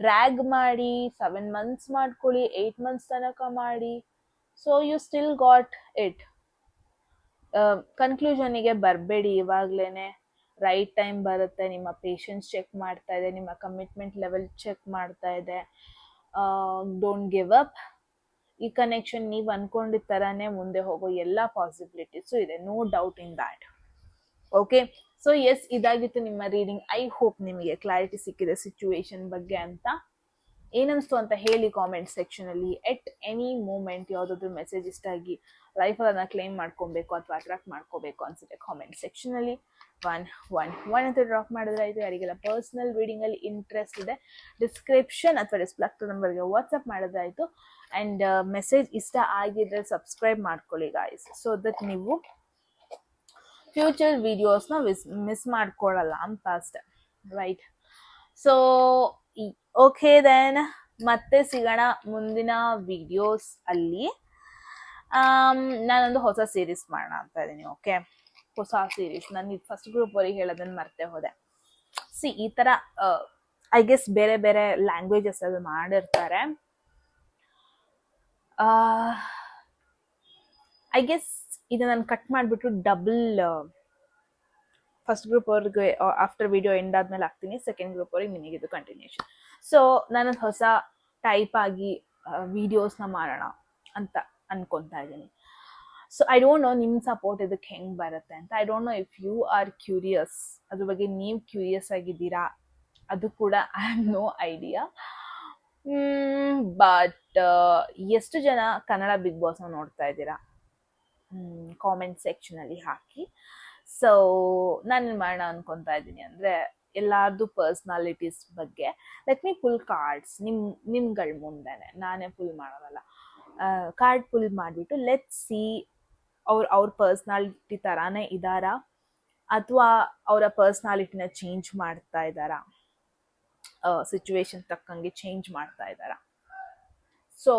ಡ್ರ್ಯಾಗ್ ಮಾಡಿ 7 months ಮಾಡ್ಕೊಳ್ಳಿ, 8 months ತನಕ ಮಾಡಿ. So you still got it. ಕನ್ಕ್ಲೂಷನಿಗೆ ಬರಬೇಡಿ ಇವಾಗ್ಲೇನೆ, ರೈಟ್ ಟೈಮ್ ಬರುತ್ತೆ. ನಿಮ್ಮ ಪೇಷನ್ಸ್ ಚೆಕ್ ಮಾಡ್ತಾ ಇದೆ, ನಿಮ್ಮ ಕಮಿಟ್ಮೆಂಟ್ ಲೆವೆಲ್ ಚೆಕ್ ಮಾಡ್ತಾ ಇದೆ. Don't give up. ಈ ಕನೆಕ್ಷನ್ ನೀವು ಅನ್ಕೊಂಡಿದ್ದ ಥರನೇ ಮುಂದೆ ಹೋಗೋ ಎಲ್ಲ ಪಾಸಿಬಿಲಿಟೀಸು ಇದೆ, no doubt in that. Okay, so yes, ಇದಾಗಿತ್ತು ನಿಮ್ಮ ರೀಡಿಂಗ್. ಐ ಹೋಪ್ ನಿಮಗೆ ಕ್ಲಾರಿಟಿ ಸಿಕ್ಕಿದೆ ಸಿಚುವೇಶನ್ ಬಗ್ಗೆ ಅಂತ. ಏನನ್ನಿಸ್ತು ಅಂತ ಹೇಳಿ ಕಾಮೆಂಟ್ ಸೆಕ್ಷನಲ್ಲಿ. ಎಟ್ ಎನಿ ಮೂಮೆಂಟ್ ಯಾವುದಾದ್ರೂ ಮೆಸೇಜ್ ಇಷ್ಟ ಆಗಿ ಲೈಫಲ್ಲಿ ಅದನ್ನ ಕ್ಲೈಮ್ ಮಾಡ್ಕೊಬೇಕು ಅಥವಾ ಅಟ್ರಾಕ್ಟ್ ಮಾಡ್ಕೋಬೇಕು ಅನ್ಸುತ್ತೆ, ಕಾಮೆಂಟ್ ಸೆಕ್ಷನಲ್ಲಿ ಒನ್ ಅಂತ ಡ್ರಾಪ್ ಮಾಡಿದ್ರೆ ಆಯಿತು. ಯಾರಿಗೆಲ್ಲ ಪರ್ಸ್ನಲ್ ರೀಡಿಂಗಲ್ಲಿ ಇಂಟ್ರೆಸ್ಟ್ ಇದೆ, ಡಿಸ್ಕ್ರಿಪ್ಷನ್ ಅಥವಾ ಡಿಸ್ಪ್ಲೇ ನಂಬರ್ಗೆ ವಾಟ್ಸಪ್ ಮಾಡಿದ್ರೆ ಆಯಿತು. ಆ್ಯಂಡ್ ಮೆಸೇಜ್ ಇಷ್ಟ ಆಗಿದ್ರೆ ಸಬ್ಸ್ಕ್ರೈಬ್ ಮಾಡ್ಕೊಳ್ಳಿ ಗಾಯ್ಸ್, ಸೊ ದಟ್ ನೀವು ಫ್ಯೂಚರ್ ವಿಡಿಯೋಸ್ನ ಮಿಸ್ ಮಾಡ್ಕೊಳ್ಳಲ್ಲ ಅಂತ ಅಷ್ಟೆ, ರೈಟ್? ಸೊ ಓಕೆ ದೆನ್, ಮತ್ತೆ ಸಿಗೋಣ ಮುಂದಿನ ವಿಡಿಯೋಸ್ ಅಲ್ಲಿ. ನಾನೊಂದು ಹೊಸ ಸೀರೀಸ್ ಮಾಡೋಣ ಅಂತ ಇದ್ದೀನಿ. ಓಕೆ, ಹೊಸ ಸೀರೀಸ್. ನಾನು ಇದು ಫಸ್ಟ್ ಗ್ರೂಪ್ ಅವರಿಗೆ ಹೇಳೋದನ್ನ ಮರ್ತೆ ಹೋದೆ. ಈ ಥರ ಐ ಗೆಸ್ ಬೇರೆ ಬೇರೆ ಲ್ಯಾಂಗ್ವೇಜಸ್ ಅಲ್ಲಿ ಮಾಡಿರ್ತಾರೆ. ಐ ಗೆಸ್ ಇದು ನಾನು ಕಟ್ ಮಾಡಿಬಿಟ್ಟು ಡಬಲ್ ಫಸ್ಟ್ ಗ್ರೂಪ್ ಅವ್ರಿಗೆ ಆಫ್ಟರ್ ವಿಡಿಯೋ ಎಂಡ್ ಆದ್ಮೇಲೆ ಹಾಕ್ತೀನಿ, ಸೆಕೆಂಡ್ ಗ್ರೂಪ್ ಅವ್ರಿಗೆ ನಿಮಗಿದು ಕಂಟಿನ್ಯೂಷನ್. ಸೊ ನಾನು ಹೊಸ ಟೈಪ್ ಆಗಿ ವಿಡಿಯೋಸ್ನ ಮಾಡೋಣ ಅಂತ ಅನ್ಕೊತಾ ಇದ್ದೀನಿ. ಸೊ ಐ ಡೋಂಟ್ ನೋ ನಿಮ್ಮ ಸಪೋರ್ಟ್ ಇದಕ್ಕೆ ಹೆಂಗೆ ಬರುತ್ತೆ ಅಂತ. I don't know if you are curious, ಅದ್ರ ಬಗ್ಗೆ ನೀವು ಕ್ಯೂರಿಯಸ್ ಆಗಿದ್ದೀರಾ, ಅದು ಕೂಡ I have no idea. But ಎಷ್ಟು ಜನ ಕನ್ನಡ ಬಿಗ್ ಬಾಸ್ನ ನೋಡ್ತಾ ಇದ್ದೀರಾ ಕಾಮೆಂಟ್ ಸೆಕ್ಷನಲ್ಲಿ ಹಾಕಿ. ಸೊ ನಾನು ಮಾಡೋಣ ಅನ್ಕೊತಾ ಇದ್ದೀನಿ ಅಂದರೆ ಎಲ್ಲಾರ್ದು ಪರ್ಸ್ನಾಲಿಟೀಸ್ ಬಗ್ಗೆ ಲೆಟ್ ಮೀ ಪುಲ್ ಕಾರ್ಡ್ಸ್ ನಿಮ್ಗಳ ಮುಂದೆನೆ, ನಾನೇ ಫುಲ್ ಮಾಡೋದಲ್ಲ. ಕಾರ್ಡ್ ಫುಲ್ ಮಾಡಿಬಿಟ್ಟು ಲೆಟ್ ಸಿ ಅವ್ರ ಪರ್ಸ್ನಾಲಿಟಿ ಥರಾನೇ ಇದ್ದಾರಾ ಅಥವಾ ಅವರ ಪರ್ಸ್ನಾಲಿಟಿನ ಚೇಂಜ್ ಮಾಡ್ತಾ ಇದ್ದಾರಾ, ಸಿಚುವೇಶನ್ ತಕ್ಕಂಗೆ ಚೇಂಜ್ ಮಾಡ್ತಾ ಇದ್ದಾರಾ. ಸೊ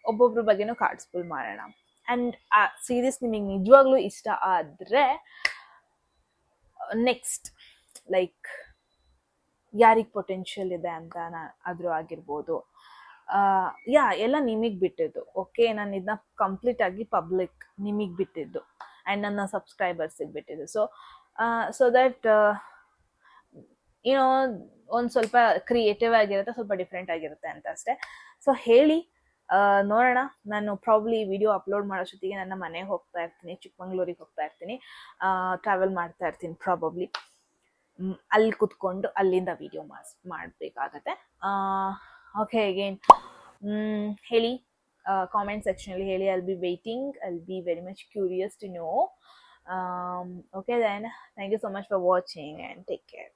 ಒಬ್ಬೊಬ್ರ ಬಗ್ಗೆನೂ ಕಾರ್ಡ್ಸ್ ಫುಲ್ ಮಾಡೋಣ. ಆ್ಯಂಡ್ ಆ ಸೀರೀಸ್ ನಿಮಗೆ ನಿಜವಾಗ್ಲೂ ಇಷ್ಟ ಆದರೆ ನೆಕ್ಸ್ಟ್ ಲೈಕ್ ಯಾರಿಗೆ ಪೊಟೆನ್ಷಿಯಲ್ ಇದೆ ಅಂತ ಆದರೂ ಆಗಿರ್ಬೋದು, ಎಲ್ಲ ನಿಮಗೆ ಬಿಟ್ಟಿದ್ದು. ಓಕೆ, ನಾನು ಇದನ್ನ ಕಂಪ್ಲೀಟ್ ಆಗಿ ಪಬ್ಲಿಕ್ ನಿಮಗೆ ಬಿಟ್ಟಿದ್ದು ಆ್ಯಂಡ್ ನನ್ನ ಸಬ್ಸ್ಕ್ರೈಬರ್ಸಿಗೆ ಬಿಟ್ಟಿದ್ದು. ಸೊ ದಟ್ ಏನೋ ಒಂದು ಸ್ವಲ್ಪ ಕ್ರಿಯೇಟಿವ್ ಆಗಿರುತ್ತೆ, ಸ್ವಲ್ಪ ಡಿಫ್ರೆಂಟ್ ಆಗಿರುತ್ತೆ ಅಂತ ಅಷ್ಟೇ. ಸೊ ಹೇಳಿ ನೋಡೋಣ. ನಾನು ಪ್ರಾಬ್ಲಿ ವಿಡಿಯೋ ಅಪ್ಲೋಡ್ ಮಾಡೋಷ್ಟೊತ್ತಿಗೆ ನನ್ನ ಮನೆಗೆ ಹೋಗ್ತಾ ಇರ್ತೀನಿ, ಚಿಕ್ಕಮಂಗ್ಳೂರಿಗೆ ಹೋಗ್ತಾ ಇರ್ತೀನಿ, ಟ್ರಾವೆಲ್ ಮಾಡ್ತಾ ಇರ್ತೀನಿ ಪ್ರಾಬಬ್ಲಿ. ಅಲ್ಲಿ ಕುತ್ಕೊಂಡು ಅಲ್ಲಿಂದ ವಿಡಿಯೋ ಮಾಡಬೇಕಾಗತ್ತೆ. ಓಕೆ, ಅಗೇನ್ ಹೇಳಿ, ಕಾಮೆಂಟ್ ಸೆಕ್ಷನಲ್ಲಿ ಹೇಳಿ. I'll be waiting, I'll be very much curious to know. Okay then, thank you so much for watching and take care.